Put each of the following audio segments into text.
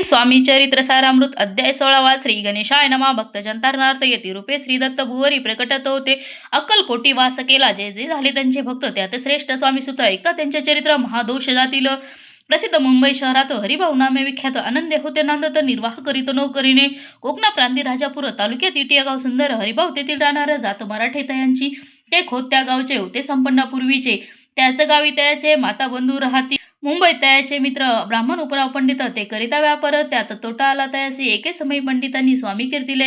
स्वामी चरित्र सारामृत अध्याय 16 श्री गणेशाय नमः भक्तजनतारणार्थ येती रूपे श्री दत्त भुवरी प्रकटत होते अक्कलकोटी वास केला जे जे झाले त्यांचे भक्त त्यात श्रेष्ठ स्वामी सुत ऐकता त्यांचे चरित्र महादोष जातील प्रसिद्ध मुंबई शहरात हरिभाऊ नामे विख्यात आनंदे होते नांदत निर्वाह करीत नोकरीने कोकणा प्रांती राजापूर तालुक्यात इटिया गाव सुंदर हरिभाऊ तेथील राहणार जात मराठे तयांची ते खोत त्या गावचे होते संपन्न पूर्वीचे त्याच गावी तयाचे माता बंधू राहती मुंबईत तयाचे मित्र ब्राह्मण उपराव पंडित ते करिता व्यापार त्यात तोटा आला तयासी एके समय पंडितांनी स्वामी कीर्तीला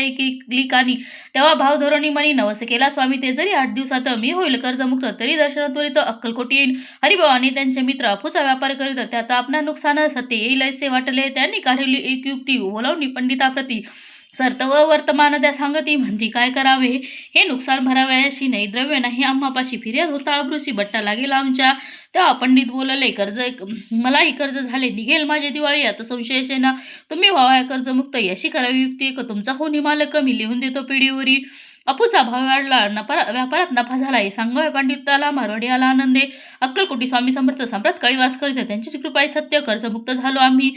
लिकानी तेव्हा भाव धोरणी मनी नवस केला स्वामी ते जरी 8 दिवसात मी होईल कर्जमुक्त तरी दर्शनात्वरित अक्कलकोटी येईन हरिभाऊ आणि त्यांचे मित्र अफूचा व्यापार करीत त्यात आपणा नुकसान सत्य येईल असे वाटले त्यांनी काढली एक युक्ती बोलावणी पंडिताप्रती सर्त व वर्तमान त्या सांगती म्हणती काय करावे हे नुकसान भरावयाशी नाही द्रव्य नाही आम्हापाशी फिर्याद होता अब्रुसी बट्टा लागेल आमच्या तेव्हा पंडित बोलले कर्ज मलाही कर्ज झाले निघेल माझे दिवाळी आता संशय ना तुम्ही व्हावा कर्जमुक्त याशी करावी युक्ती एक तुमचा होणी मालक मी लिहून देतो पिढीवरी अपूचा भाव वाढला व्यापारात नफा झाला हे सांगावे पंडिताला मारवाडी आला आनंदे अक्कलकोटी स्वामी समर्थ सम्राट काळीवास करीत त्यांचीच कृपा सत्य कर्जमुक्त झालो आम्ही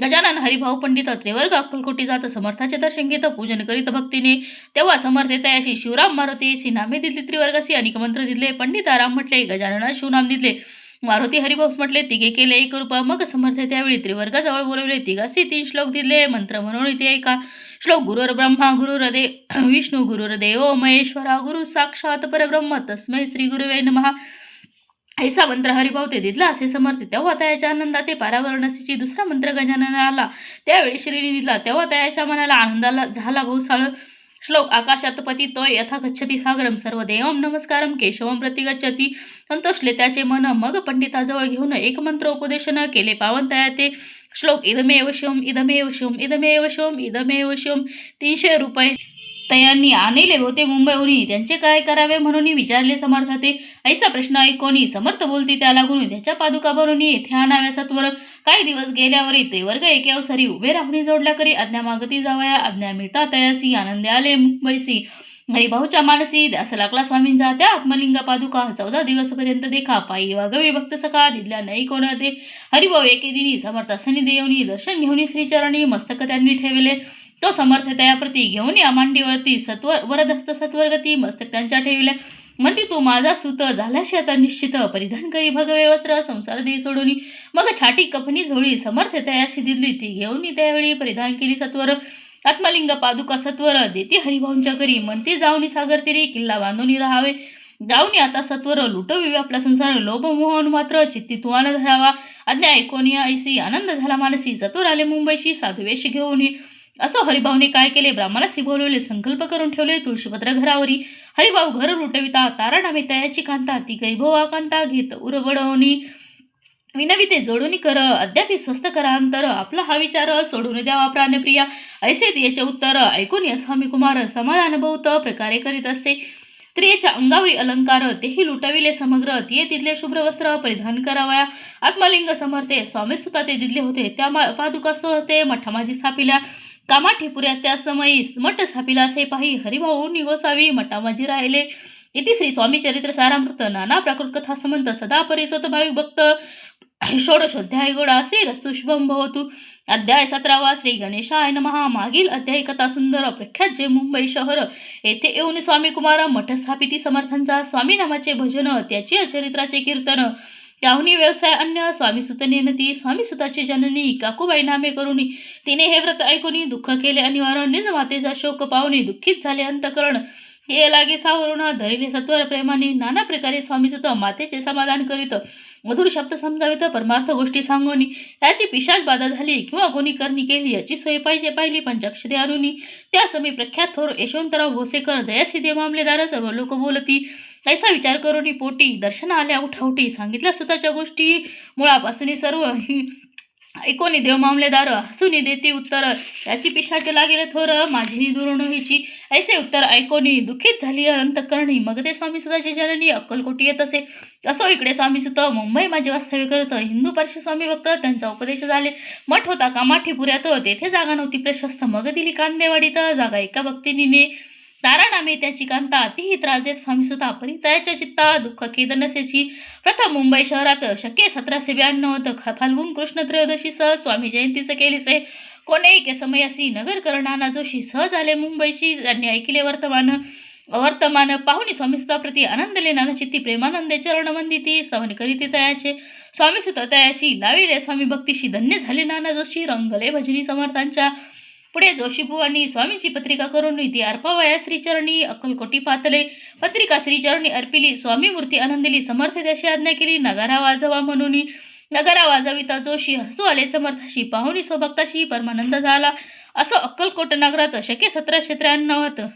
गजानन हरिभाऊ पंडित त्रिवर्ग अक्कलकोटी जात समर्थाचे दर्शन घेत पूजन करीत भक्तीने तेव्हा समर्थ तयाशी शिवराम मारुती नामे दिले त्रिवर्गाशी अनेक मंत्र दिले पंडिताराम म्हटले गजानना शिवनाम दिले मारुती हरिभाऊस म्हटले तिघे केले एक रूप मग समर्थ त्यावेळी त्रिवर्गाजवळ बोलवले तिघाशी 3 श्लोक दिले मंत्र म्हणून ते ऐका श्लोक गुरुर ब्रह्मा गुरुर्देव विष्णू गुरुर्देव महेश्वरा गुरु साक्षात परब्रह्म तस्मै श्री गुरुवे नमः ऐसा मंत्र हरिभाऊ ते दिदला असे समर्थ तेव्हा त्याच्या आनंदात ते पारावरणसीची दुसरा मंत्र गजानना आला त्यावेळी श्रीनी दिला तेव्हा त्याच्या मनाला आनंदाला झाला भोसाळ श्लोक आकाशात पतितोय यथा गच्छती सागरम सर्व देवम नमस्कारम केशवम प्रति गच्छती संतोषले त्याचे मन मग पंडिताजवळ घेऊन एक मंत्र उपदेशन केले पावन ते श्लोक इदमेव शिवम इदमेव शिवम इदमेव शिवम इदमेव शिवम 300 रुपये तयांनी आणले होते मुंबईहून त्यांचे काय करावे म्हणून विचारले समर्थ ते ऐसा प्रश्न ऐकोनी समर्थ बोलती त्या लागून त्याच्या पादुका बनवून येथे आणाव्या सत्वर काही दिवस गेल्यावर ते वर्ग एके अवसरी उभे राहुनी जोडल्या करी आज्ञा मागती जावया आज्ञा मिळता तयासी आनंदे आले मुंबईसी हरिभाऊच्या मानसी द्यास लागला स्वामींचा त्या आत्मलिंग पादुका 14 दिवसपर्यंत देखा पायी वागवी भक्त सखा दिदल्या नाही कोण ते हरिभाऊ एके दिनी समर्थ असनी देवनी दर्शन घेऊन श्रीचरणी मस्तक त्यांनी ठेवले तो समर्थ त्याप्रती घेऊन या मांडीवरती वरदस्त सत्वरगती मस्तक त्यांच्या ठेवल्या म्हणती तू माझा सुत झाल्याशी आता निश्चित परिधान करी भगवे वस्त्र संसार दे सोडून मग छाटी कफनी झोळी समर्थ तयाशी दिली ती घेऊन त्यावेळी परिधान केली सत्वर आत्मलिंग पादुका सत्वर देती हरिभाऊंच्या करी म्हणती जाऊनी सागर तिरी किल्ला बांधून राहावे जाऊनी आता सत्वर लुटवी आपला संसार लोभ मोहन मात्र चित्ती तुवान धरावा आज्ञा ऐकोनी ऐसी आनंद झाला मानसी सत्वर आले मुंबईशी साधुवेश घेऊन असं हरिभाऊने काय केले ब्राह्मणासी बोलवले संकल्प करून ठेवले तुळशीपत्र घरावरी हरिभाऊ घर लुटविता तारा नामे तयाची कांता ती कैभवा कांता घेत उरबडवणी विनविते जोडून कर अद्याप स्वस्त करा अंतर आपला हा विचार सोडून द्यावा प्राणप्रिया ऐसे याचे उत्तर ऐकून स्वामी कुमार समाधान बहुत प्रकारे करीत असे स्त्रियेच्या अंगावरी अलंकार तेही लुटविले समग्र तिये तिथले शुभ्र वस्त्र परिधान करावया आत्मलिंग समर्थे स्वामी सुद्धा ते दिले होते त्या पादुका सहजते मठामाजी स्थापिल्या कामाठी पुऱ्या त्या समयी मठ स्थापिला असे पाही हरिभाऊ निगोसावी मठामाजी राहिले इति श्री स्वामी चरित्र सारामृत नाना प्राकृत कथा समंत सदा परिसत भाविक भक्त षोडशोध्याय गोडा श्री रस्तु शुभम भवतु अध्याय 17 श्री गणेशाय नमः मागील अध्याय कथा सुंदर प्रख्यात जे मुंबई शहर येथे येऊन स्वामी कुमार मठ स्थापिती समर्थांचा स्वामी नामाचे भजन त्याची चरित्राचे कीर्तन त्याहुनी व्यवसाय अन्य स्वामी सुत नेनती स्वामी सुताची जननी काकूबाई नामे करुणी तिने हे व्रत ऐकून दुःख केले अनिवार्य निज मातेचा शोक पाहुणे दुःखित झाले अंतकरण हे लागे सावरून धरिले सत्वर प्रेमाने नाना प्रकारे स्वामी सुत मातेचे समाधान करीत मधुर शब्द समजावित परमार्थ गोष्टी सांगोनी त्याची पिशाच बाधा झाली किंवा कोणी करणी केली याची सोय पाहिजे पाहिली पंचाक्षरी आणूनी त्या समी प्रख्यात थोर यशवंतराव भोसेकर जयासी देव मामलेदार सर्व लोक बोलती ऐसा विचार करून पोटी दर्शन आल्या उठावटी सांगितल्या सुताच्या गोष्टी मुळापासून सर्व ही ऐकोनी देव मामलेदार हसूनी देती उत्तर त्याची पिशाचे लागेल थोर माझी दुरून व्हायची ऐसे उत्तर ऐकोनी दुःखित झाली अंतकरणी मग ते स्वामी सुताची जननी अक्कलकोटी येत असे असो इकडे स्वामी सुत मुंबई माझे वास्तव्य करत हिंदू पारशी स्वामी भक्त त्यांचा उपदेश झाले मठ होता कामाठी पुऱ्यात तेथे जागा नव्हती प्रशस्त मग दिली कांदेवाडीत जागा एका भक्तिनीने तारा नामे त्याची कांता तीही त्रास देत स्वामी सुता परितयाच्या चित्ता दुःख खेद नसेची प्रथम मुंबई शहरात शके 1792 फाल्गुन कृष्ण त्रयोदशीसह स्वामी जयंतीचे केलीसे कोणे एके समयासी नगरकर नाना जोशी सहज आले मुंबईशी त्यांनी ऐकिले वर्तमान पाहुणी स्वामीसुताप्रती आनंदले नाना चित्ती प्रेमानंदे चरण वंदिती स्तवन करीती तयाचे स्वामीसुत तयाशी लाविले स्वामी भक्तीशी धन्य झाले नाना जोशी रंगले भजनी समर्थांच्या पुढे जोशीबुवांनी स्वामींची पत्रिका करून ती अर्पावया श्रीचरणी अक्कलकोटी पातले पत्रिका श्रीचरणी अर्पिली स्वामी मूर्ती आनंदिली समर्थ त्याशी आज्ञा केली नगारा वाजवा म्हणून नगारा वाजविता जोशी हसू आले समर्थाशी पाहुणी स्वभक्ताशी परमानंद झाला. असं अक्कलकोट नगरात शके 1793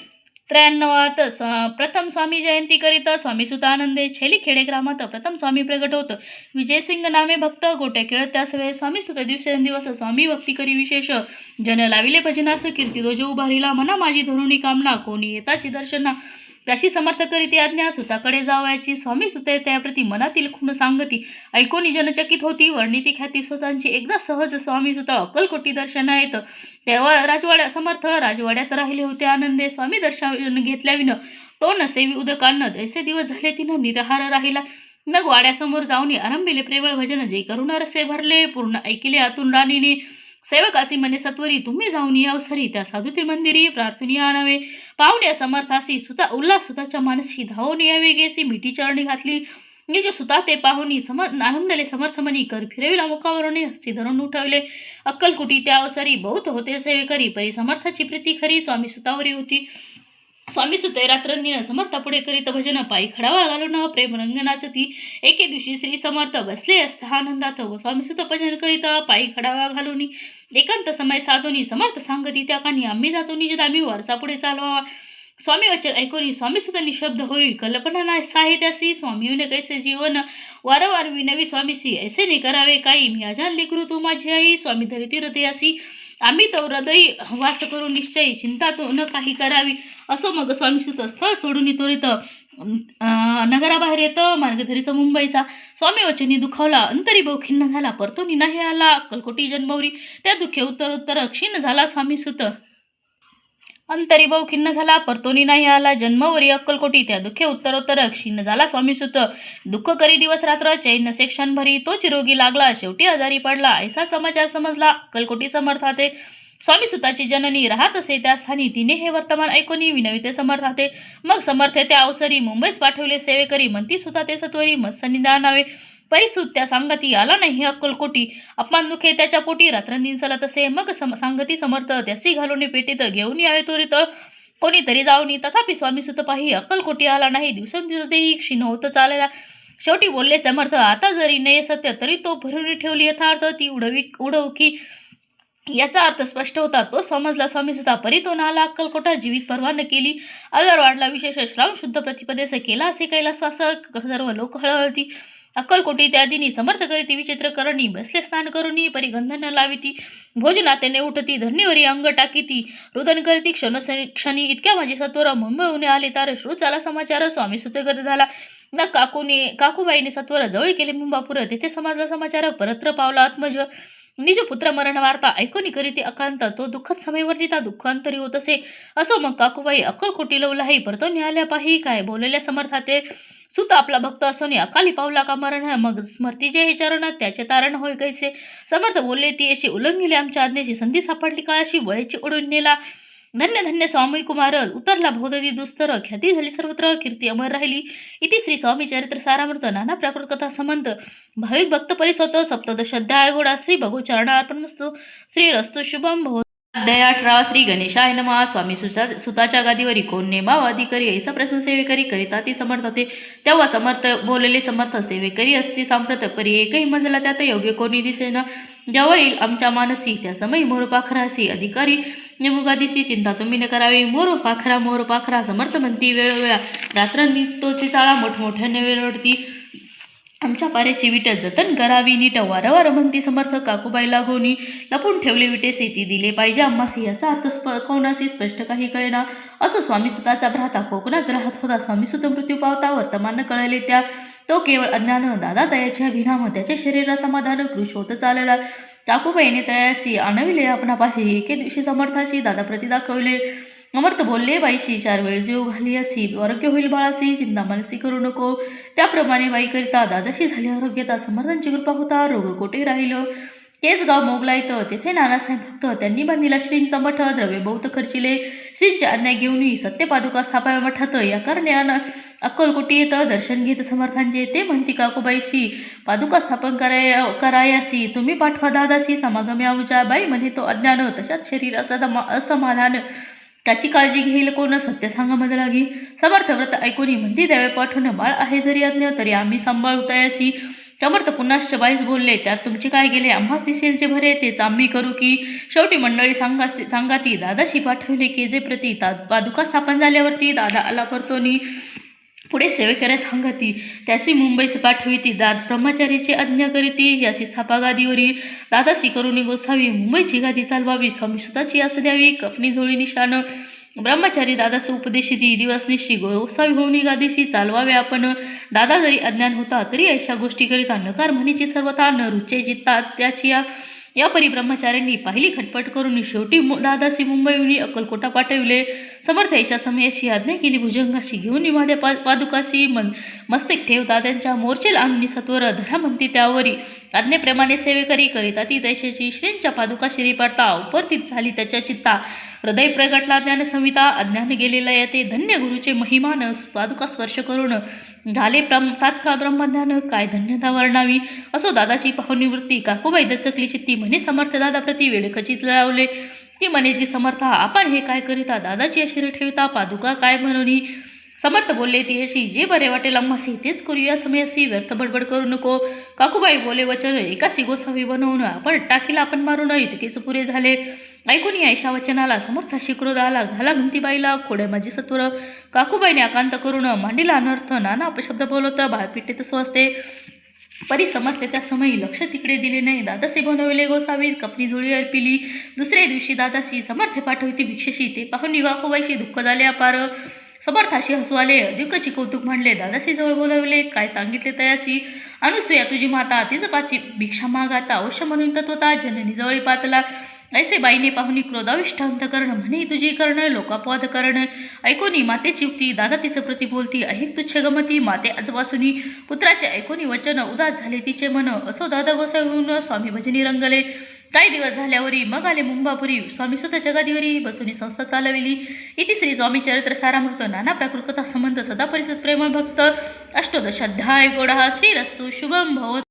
प्रथम स्वामी जयंती करीता स्वामीसुत आनंदे छेली खेडे ग्रामात प्रथम स्वामी प्रगट होत. विजयसिंग नामे भक्त गोट्या खेळत त्यास वेळ स्वामीसुत दिवसेंदिवस स्वामी भक्ती करी विशेष जन लाविले भजनास कीर्ती ध्वज उभारिला मना माझी धरुणी कामना कोणी येताची दर्शना त्याशी समर्थ करीती आज्ञा सुताकडे जावयाची स्वामी सुते त्याप्रती मनातील खूण सांगती ऐकोनी जनचकित होती वर्णिती ख्याती स्वतःची एकदा सहज स्वामी सुता अक्कलकोटी दर्शना येत तेव्हा समर्थ राजवाड्यात राहिले होते आनंदे स्वामी दर्शन घेतल्याविन तो नसेवी उदकान्न ऐसे दिवस झाले तिनं निरहार राहिला मग वाड्यासमोर जाऊन आरंभिले प्रेमळ भजन जे करुण रसे भरले पूर्ण ऐकिले आतून राणीने सेवकासी मने सत्वरी तुम्ही जाऊन अवसरी त्या साधुते मंदिरी प्रार्थनी आणावे पाहुण्या समर्थासी सुता उल्हास सुताच्या मानसी धावून यावे गेसी मिठी चरणी घातली निज सुता ते पाहुणी आनंदले समर्थमनी कर फिरविला मुखावरून हस्ती धरून उठवले अक्कलकुटी त्या अवसरी बहुत होते सेवेकरी परी समर्थाची प्रीती खरी स्वामी सुतावरी होती. स्वामी सुते रात्रंदिन समर्थ पुढे करीत भजन पायी खडावा घालून प्रेम रंग नाचती एके दिवशी श्री समर्थ बसले असता आनंदात व स्वामी सुत भजन करीत पायी खडावा घालून एकांत समय साधोनी समर्थ सांगती त्या कानी आम्ही जातो निज दामी वारसा पुढे चालवावा स्वामी वचन ऐकोनी स्वामी सुत निशब्द होई कल्पना नाही साहित्यासी स्वामी कैसे जीवन वारंवार विनवी स्वामीसी ऐसे ने करावे काही मी अजान लेकरू तू माझी आई स्वामी धरिती हृदयासी आम्ही तो हृदयी वास करू निश्चयी चिंता तो न काही करावी असो मग स्वामीसुत स्थळ सोडून त्वरित नगराबाहेर येतं मार्ग धरीत मुंबईचा स्वामी वचनी दुखावला अंतरी भाऊ खिन्न झाला परतोनी नाही आला अक्कलकोटी जन्मवरी त्या दुःखे उत्तर क्षीण झाला स्वामीसुत अंतरी भाऊ खिन्न झाला परतोनी नाही आला जन्मवरी अक्कलकोटी त्या दुःखे उत्तरोत्तर क्षीण झाला स्वामीसुत दुःख करी दिवस रात्र चैन नसे क्षणभरी तो चिरोगी लागला शेवटी आजारी पडला ऐसा समाचार समजला अक्कलकोटी समर्थाते स्वामी सुताची जननी राहत असे त्या स्थानी तिने हे वर्तमान ऐकोनी विनविते समर्थाते मग समर्थ त्या अवसरी मुंबईस पाठवले सेवेकरी म्हणती सुता ते सत्वरी मत्सनिदानावे परिसुत त्या सांगती आला नाही अक्कलकोटी अपमान दुखे त्याच्या पोटी रात्रंदिन चलत असे मग सांगती समर्थ त्यासी घालून पेटीत घेऊन यावे त्वरित कोणीतरी जाऊनी तथापि स्वामी सुत पाही अक्कलकोटी आला नाही दिवसेंदिवस देही क्षीण होत चालला शेवटी बोलले समर्थ आता जरी नये सत्य तरी तो भरून ठेवली यथार्थ ती उडवकी याचा अर्थ स्पष्ट होता तो समजला स्वामीसुता परितोन आला अक्कलकोटा जीवित परवान केली आदर वाढला विशेष श्रावण शुद्ध प्रतिपदेस केला असे कैलास सर्व लोक हळहळती अक्कलकोटी त्या दिनी समर्थ करीती विचित्र करणी बसले स्नान करुनी परिगंधन लाविती भोजनातेने उठती धरणीवरी अंग टाकीती रुदन करीती क्षणी इतक्या माझी सत्वर मुंबईहून आले तार श्रुत झाला समाचार स्वामी सुतगत झाला न काकूबाईने सत्वर जवळ केले मुंबापूर तेथे समाजला समाचार परत्र पावला आत्मज निज पुत्र मरण वार्ता ऐकून करीती अकांत तो दुःखद समय वर्णिता दुःखांतरी होत असे असो मग काकूबाई अक्कलकोटी लवलाही परतो न्यायालया पाही काय बोललेल्या समर्थाते सुत आपला भक्त असोनी अकाली पावला का मरण मग स्मृतीचे हे चरण त्याचे तारण होय कैसे समर्थ बोलले ती अशी उल्लंघिले आमच्या आज्ञेची संधी सापडली का अशी वळेची उडून नेला धन्य धन्य स्वामी कुमार उतरला भोदती दुस्तर ख्याती झाली सर्वत्र कीर्ती अमर राहिली इति श्री स्वामी चरित्र सारामृत नाना प्राकृत कथा संबंध भाविक भक्त परिसोत सप्तदश अध्याय घोडा श्री भगवत चरणार्पणमस्तु श्री रस्तु शुभम भव अध्याय 18 श्री गणेशाय नमः स्वामी सुताच्या गादीवरी कोण नेमावा अधिकारी ऐसा प्रश्न सेवेकरी करिता ती समर्थ होते तेव्हा समर्थ बोललेले समर्थ सेवेकरी असती सांप्रत परी एकही मजला त्यात योग्य कोणी दिसेना जेव्हा येईल आमच्या मानसी त्या समयी मोर पाखरासी अधिकारी नेमुगादिशी चिंता तुम्ही न करावी मोर पाखरा समर्थ म्हणती वेळोवेळा रात्रंदितोची चाळा मोठमोठ्याने वेळवडती आमच्या पाऱ्याची विट जतन करावी नीट वारंवार म्हणती समर्थ काकूबाई लागोनी लपून ठेवले विटेसी ती दिले पाहिजे आम्हासी याचा अर्थ कोणासी स्पष्ट काही कळेना असं स्वामी सुताचा भ्राता कोकणात राहत होता स्वामी सुत मृत्यू पावता वर्तमान कळले त्या तो केवळ अज्ञान दादा तयाचे अभिनाम त्याचे शरीरा समाधान कृश होत चालला काकूबाईने तयाशी आणविले आपणापाशी एके दिवशी समर्थाशी दादा प्रति दाखवले अमर्थ बोलले बाईशी 4 वेळ जीव घाली असी आरोग्य होईल बाळासी चिंता मनसी करू नको त्याप्रमाणे बाई करिता दादाशी झाली आरोग्यता समर्थांची कृपा होता रोग कोठे राहिलं तेच गाव मोगलाईत तेथे नानासाहेब भक्त त्यांनी बांधिला श्रींचा मठ द्रव्य बहुत खर्चिले श्रींची आज्ञा घेऊन सत्यपादुका स्थापना मठात या कारणे अक्कलकोटी येत दर्शन घेत समर्थांचे ते म्हणती काकूबाईशी पादुका स्थापन करायासी तुम्ही पाठवा दादासी समागमे आमच्या बाई म्हणे तो अज्ञान तशात शरीर असमाधान त्याची काळजी घेईल कोण सत्य सांगा मज लागी समर्थ व्रत ऐकून म्हणती द्यावे पाठवून बाळ आहे जरी अज्ञ तरी आम्ही सांभाळतायासी समर्थ पुन्हाश्च बाईस बोलले त्यात तुमचे काय गेले आम्हाच दिसेल जे भरे तेच आम्ही करू की शेवटी मंडळी सांगाती दादाशी पाठवले के जे प्रती पादुका स्थापन झाल्यावरती दादा आला परतोनी पुढे सेवेकऱ्या सांगती त्याची मुंबईस पाठविती ब्रह्मचारीची आज्ञा करीती याची स्थापा गादीवरी दादाची करुणी गोसावी मुंबईची गादी चालवावी स्वामी सुताची आस द्यावी कफनी झोळी निशान ब्रह्मचारी दादास उपदेशिती दिवस निशी गोसावी होऊनी गादीशी चालवावे आपण दादा जरी अज्ञान होता तरी अशा गोष्टी करिता नकार म्हणीची सर्वथा न रुचे चित्ता त्याची या परी ब्रह्मचार्यांनी पहिली खटपट करून शेवटी दादासी मुंबईहून अक्कलकोटा पाठविले समर्थ ऐशा समयाशी आज्ञा केली भुजंगाशी घेऊन माझ्या पादुकाशी मस्तक ठेव दादांच्या मोर्चेल आणून सत्वर धरा म्हणती त्यावरी आज्ञेप्रमाणे सेवेकरी करिता ती दैशाची श्रींच्या पादुका शिरी पाडता उपरतीत झाली त्याच्या चित्ता हृदय प्रगटला ज्ञानसंहिता अज्ञान गेलेला येते धन्य गुरुचे महिमान पादुका स्पर्श करून झाले तात्काळ ब्रह्मज्ञान काय धन्यता वर्णावी असो दादाची पाहुणीवृत्ती काकूबाई दचकली चित्ती म्हणे समर्थ दादा प्रति वेळ खचित लावले ती म्हणे जी समर्था आपण हे काय करिता दादाची अशिर ठेवता पादुका काय म्हणून समर्थ बोलले ती अशी जे बरे वाटेल आम्हासी तेच करूया समयासी व्यर्थ बडबड करू नको काकूबाई बोले वचन एकासी गोसावी बनवून आपण टाकीला आपण मारू नये इतकेच पुरे झाले ऐकून ऐशा वचनाला समर्थाशी क्रोध आला घाला म्हणती बाईला खोड्या माझी सत्वर काकूबाईने आकांत करून मांडीला अनर्थ नाना अपशब्द बोलत बाळपिट्टीत स्वस्ते परी समर्थले त्या समयी लक्ष तिकडे दिले नाही दादासी बनवले गोसावी कपनी झोळी अर्पिली दुसऱ्या दिवशी दादाशी समर्थ पाठवती भिक्षेशी ते पाहून काकूबाईशी दुःख झाले अपार समर्थाशी हसू आले अधिकची कौतुक मांडले दादाशी जवळ बोलावले काय सांगितले तयासी अनुसूया तुझी माता तिचं पाची भिक्षा मागाता अवश्य म्हणून तत्वता जननी जवळी पातला ऐसे बाईने पाहुणी क्रोधाविष्ट अंतकरण म्हणे तुझी कर्ण लोकापवाद करण ऐकोनी मातेची युक्ती दादा तिचं प्रति बोलती ऐक तुच्छ गमती माते आजपासून पुत्राचे ऐकोनी वचन उदास झाले तिचे मन असो दादा गोसावी स्वामी भजनी रंगले काही दिवस झाल्यावरी मग आले मुंबापुरी स्वामी सुद्धा जगादीवरी बसुनी संस्था चालविली इति श्री स्वामी चरित्र सारामृत नाना प्राकृतकथा संबंध सदा परिषद प्रेमळ भक्त अष्टोदशाध्याय गोडा श्रीरस्तु शुभम भवत